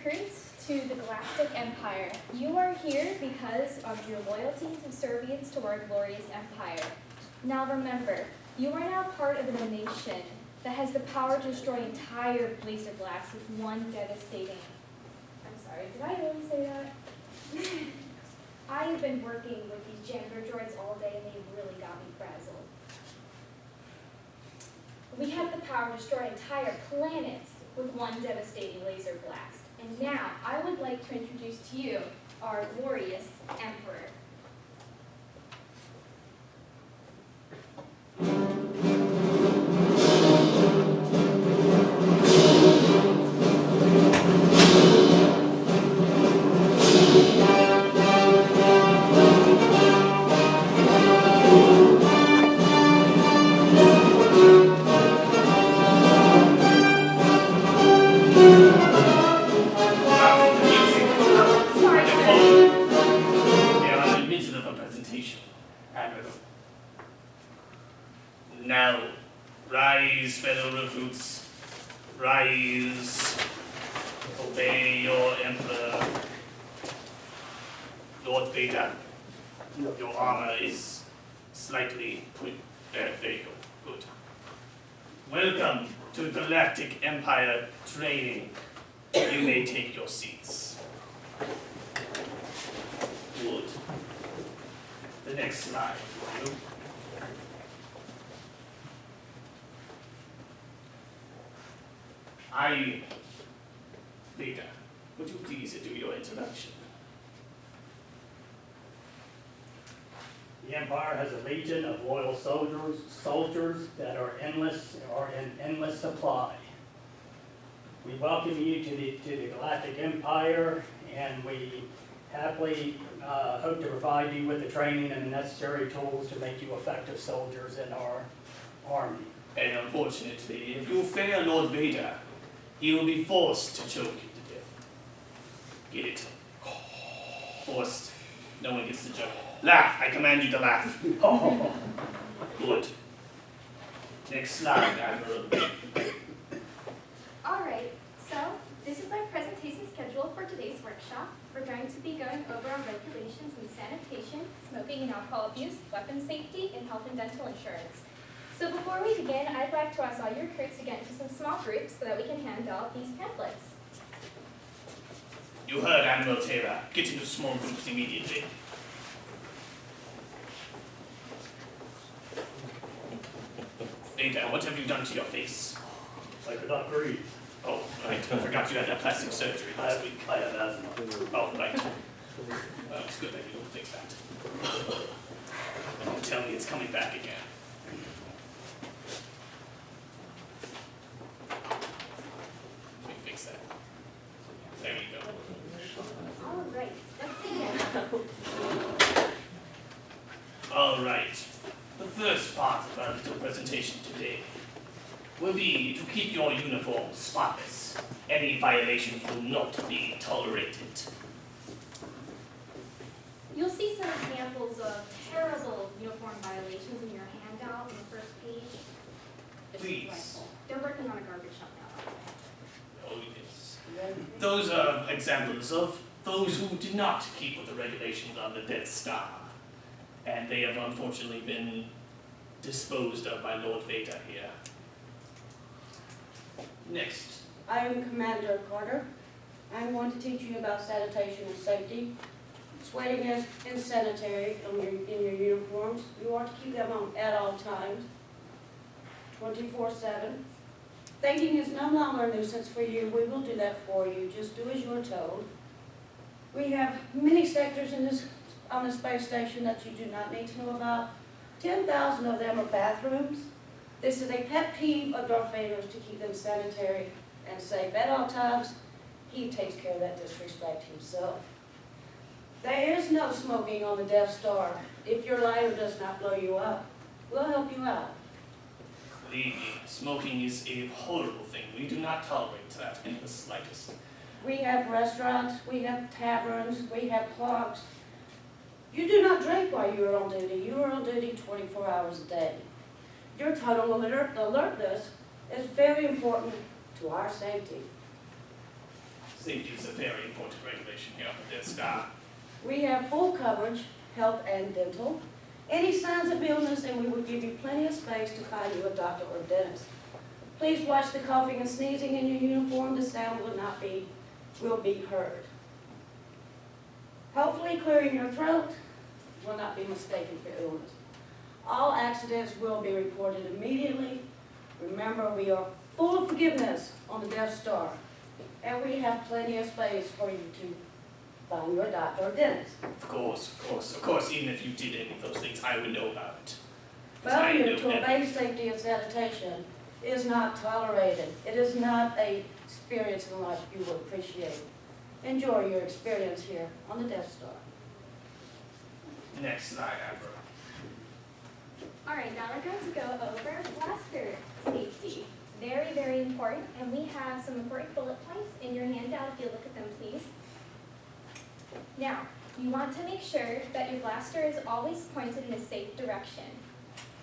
recruits to the Galactic Empire. You are here because of your loyalty and subservience to our glorious empire. Now remember, you are now part of a nation that has the power to destroy entire laser blasts with one devastating... I'm sorry, did I really say that? I have been working with these janitor droids all day and they really got me frazzled. We have the power to destroy entire planets with one devastating laser blast. And now, I would like to introduce to you our glorious Emperor. Now, rise, fellow recruits, rise, obey your emperor. Lord Vader, your armor is slightly put, there you go, good. Welcome to Galactic Empire training. You may take your seats. Good. The next slide, will you? Vader, would you please do your introduction? The Empire has a legion of loyal soldiers that are in endless supply. We welcome you to the Galactic Empire, and we happily hope to provide you with the training and the necessary tools to make you effective soldiers in our army. And unfortunately, if you fail Lord Vader, he will be forced to choke you to death. Get it? Forced. No one gets the joke. Laugh. I command you to laugh. Good. Next slide, Admiral. Alright, so this is our presentation schedule for today's workshop. We're going to be going over our regulations in sanitation, smoking and alcohol abuse, weapon safety, and health and dental insurance. So before we begin, I'd like to ask all your recruits to get into some small groups so that we can hand out these pamphlets. You heard Admiral Taylor. Get into small groups immediately. Vader, what have you done to your face? I could not breathe. Oh, right. I forgot you had that plastic surgery last week. I have asthma. Oh, right. Well, it's good that you don't fix that. Don't tell me it's coming back again. Let me fix that. There you go. Alright, let's begin. All right. The first part of our little presentation today will be to keep your uniform spotless. Any violations will not be tolerated. You'll see some examples of terrible uniform violations in your handout on the first page. It's Please. dreadful. They're working on a garbage dump now. Oh, yes. Those are examples of those who did not keep with the regulations on the Death Star. And they have unfortunately been disposed of by Lord Vader here. Next. I am Commander Carter. I'm going to teach you about sanitation and safety. Sweating is insanitary in your uniforms. You are to keep them on at all times, 24/7. Thinking is no longer a nuisance for you. We will do that for you. Just do as you are told. We have many sectors on the space station that you do not need to know about. 10,000 of them are bathrooms. This is a pet peeve of Darth Vader's to keep them sanitary and safe at all times. He takes care of that disrespect himself. There is no smoking on the Death Star. If your lighter does not blow you up, we'll help you out. Believe me, smoking is a horrible thing. We do not tolerate that in the slightest. We have restaurants, we have taverns, we have clubs. You do not drink while you are on duty. You are on duty 24 hours a day. Your total alertness is very important to our safety. Safety is a very important regulation here on the Death Star. We have full coverage, health and dental. Any signs of illness, and we will give you plenty of space to find you a doctor or dentist. Please watch the coughing and sneezing in your uniform. The sound will be heard. Hopefully clearing your throat will not be mistaken for illness. All accidents will be reported immediately. Remember, we are full of forgiveness on the Death Star, and we have plenty of space for you to find your doctor or dentist. Of course, even if you did any of those things, I would know about it. 'Cause I Failure know to obey everything. safety and sanitation is not tolerated. It is not an experience in life you will appreciate. Enjoy your experience here on the Death Star. Next slide, Admiral. All right, now we're going to go over blaster safety. Very, very important, and we have some important bullet points in your handout if you look at them, please. Now, you want to make sure that your blaster is always pointed in a safe direction.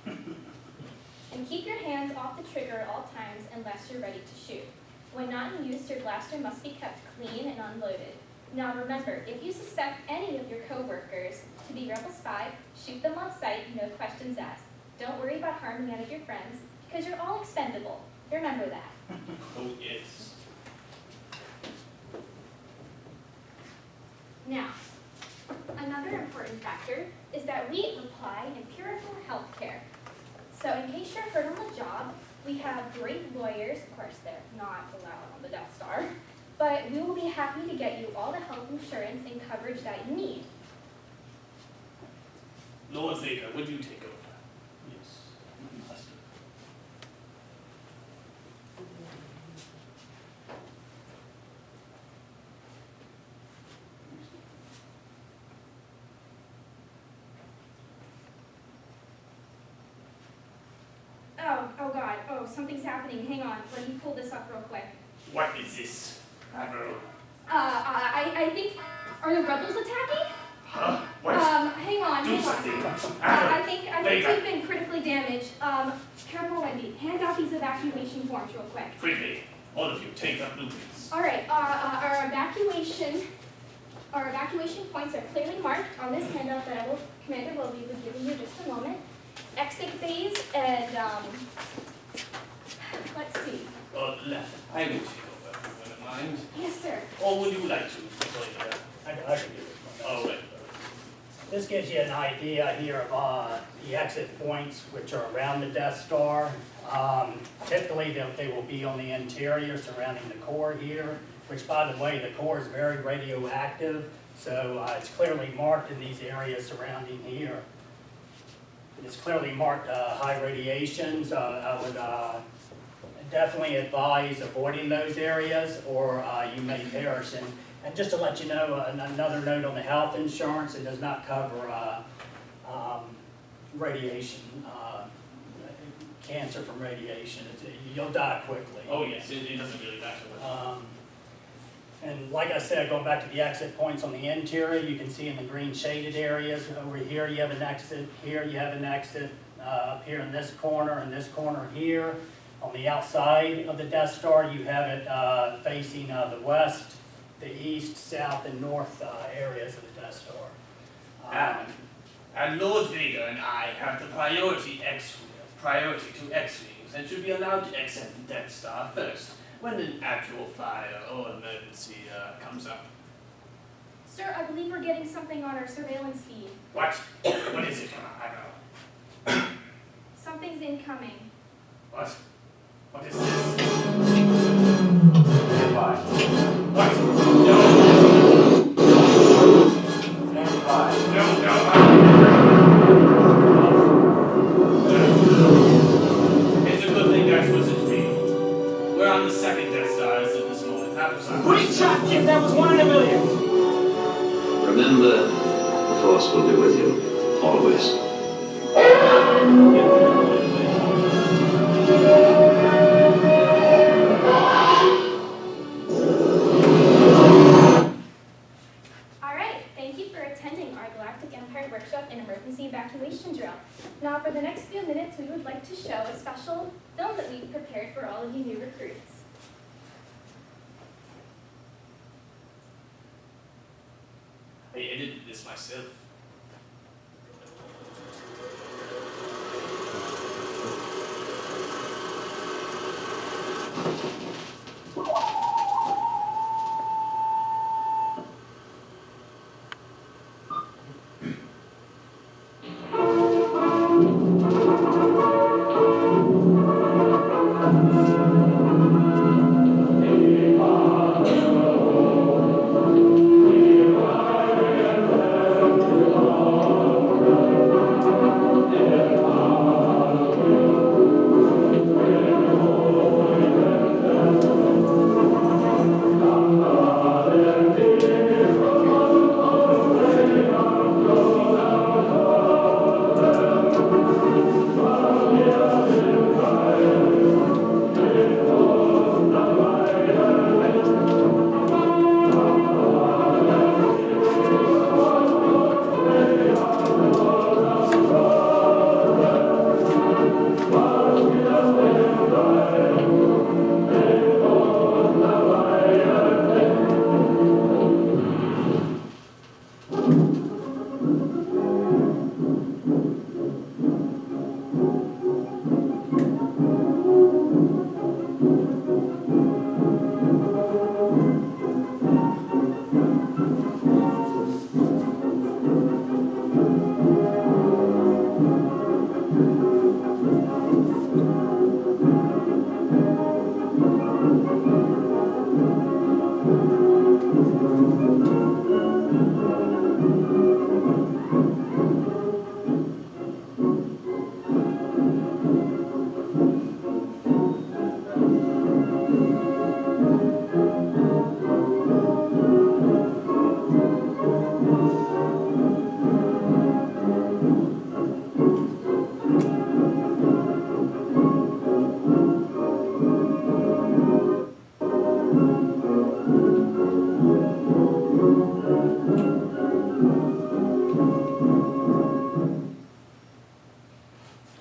And keep your hands off the trigger at all times unless you're ready to shoot. When not in use, your blaster must be kept clean and unloaded. Now remember, if you suspect any of your coworkers to be rebel spy, shoot them on sight, no questions asked. Don't worry about harming any of your friends, because you're all expendable. Remember that. Oh, yes. Now, another important factor is that we apply empirical health care. So in case you're hurt on the job, we have great lawyers. Of course, they're not allowed on the Death Star, but we will be happy to get you all the health insurance and coverage that you need. Lord Vader, would you take over? Yes. Master. Oh God, something's happening. Hang on, let me pull this up real quick. What is this, Admiral? I think, are the rebels attacking? Huh? What? Hang on. Do something. I Admiral, think Vader, we've been critically damaged. Careful, Wendy. Hand out these evacuation forms real quick. quickly, all of you, take up blueprints. All right. Our evacuation points are clearly marked on this handout that Commander will be giving you in just a moment. Exit bays and let's see. I will take over, if you wouldn't mind. Yes, sir. Or would you like to join me? I can do it. Oh, right. This gives you an idea here of the exit points which are around the Death Star. Typically, they will be on the interior surrounding the core here, which, by the way, the core is very radioactive, so it's clearly marked in these areas surrounding here. It's clearly marked high radiations. I would definitely advise avoiding those areas, or you may perish. And just to let you know, another note on the health insurance, it does not cover radiation, cancer from radiation. You'll die quickly. Oh, yes, it doesn't really matter. And like I said, going back to the exit points on the interior, you can see in the green shaded areas, over here you have an exit, here you have an exit, up here in this corner, and this corner here. On the outside of the Death Star, you have it facing the west, the east, south, and north areas of the Death Star. And Lord Vader and I have the priority to X-Wings and should be allowed to exit the Death Star first when an actual fire or emergency comes up. Sir, I believe we're getting something on our surveillance feed. What? What is it? I don't know. Something's incoming. What? What is this? Stand by. What? No! Stand by. It's a good thing that wasn't me. We're on the second Death Star as of this moment. That was our Great shot, kid. That was 1 in a million. Remember, the Force will be with you, always. All right, thank you for attending our Galactic Empire Workshop and Emergency Evacuation Drill. Now, for the next few minutes, we would like to show a special film that we've prepared for all of you new recruits. edited this myself.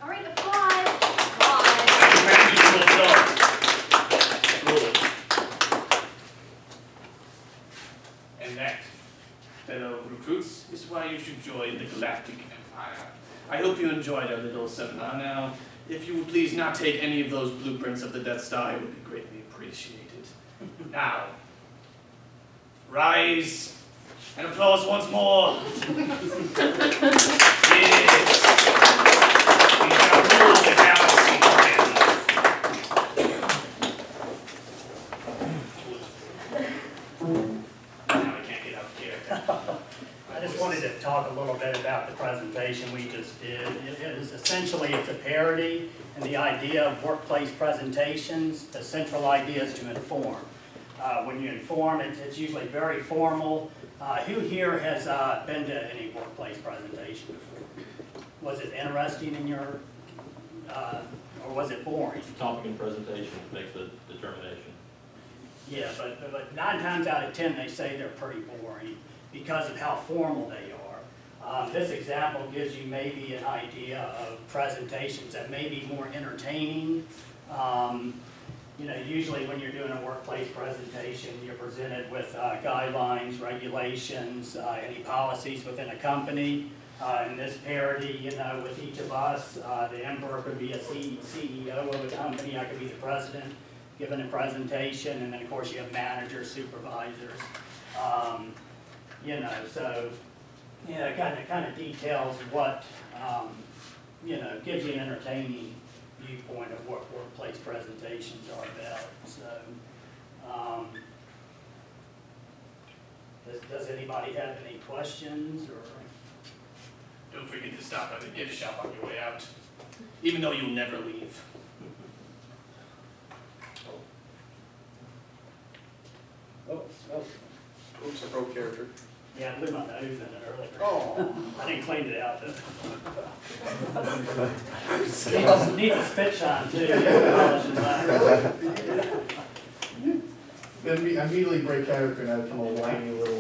All right, applause. Applause. Thank you for Good. And that, fellow recruits, is why you should join the Galactic Empire. I hope you enjoyed our little seminar. Now, if you would please not take any of those blueprints of the Death Star, it would be greatly appreciated. Now, rise and applause once more. Yes. We shall rule the galaxy again. Now I can't get up here. I just wanted to talk a little bit about the presentation we just did. It's a parody, and the idea of workplace presentations, the central idea is to inform. When you inform, it's usually very formal. Who here has been to any workplace presentation before? Was it interesting in your, or was it boring? Topic and presentation makes the determination. Yeah, but 9 times out of 10, they say they're pretty boring because of how formal they are. This example gives you maybe an idea of presentations that may be more entertaining. You know, usually when you're doing a workplace presentation, you're presented with guidelines, regulations, any policies within a company. In this parody, you know, with each of us, the emperor could be a CEO of a company, I could be the president, giving a presentation, and then of course you have managers, supervisors. You know, so, you know, it kind of details what, you know, gives you an entertaining viewpoint of what workplace presentations are about. So, does anybody have any questions or? Don't forget to stop by the gift shop on your way out, even though you'll never leave. Oh, smells. Oops, I broke character. Yeah, I blew my nose in it earlier. Oh. I didn't clean it out though. Needs a spit shine too. Then I immediately break character and I become a whiny little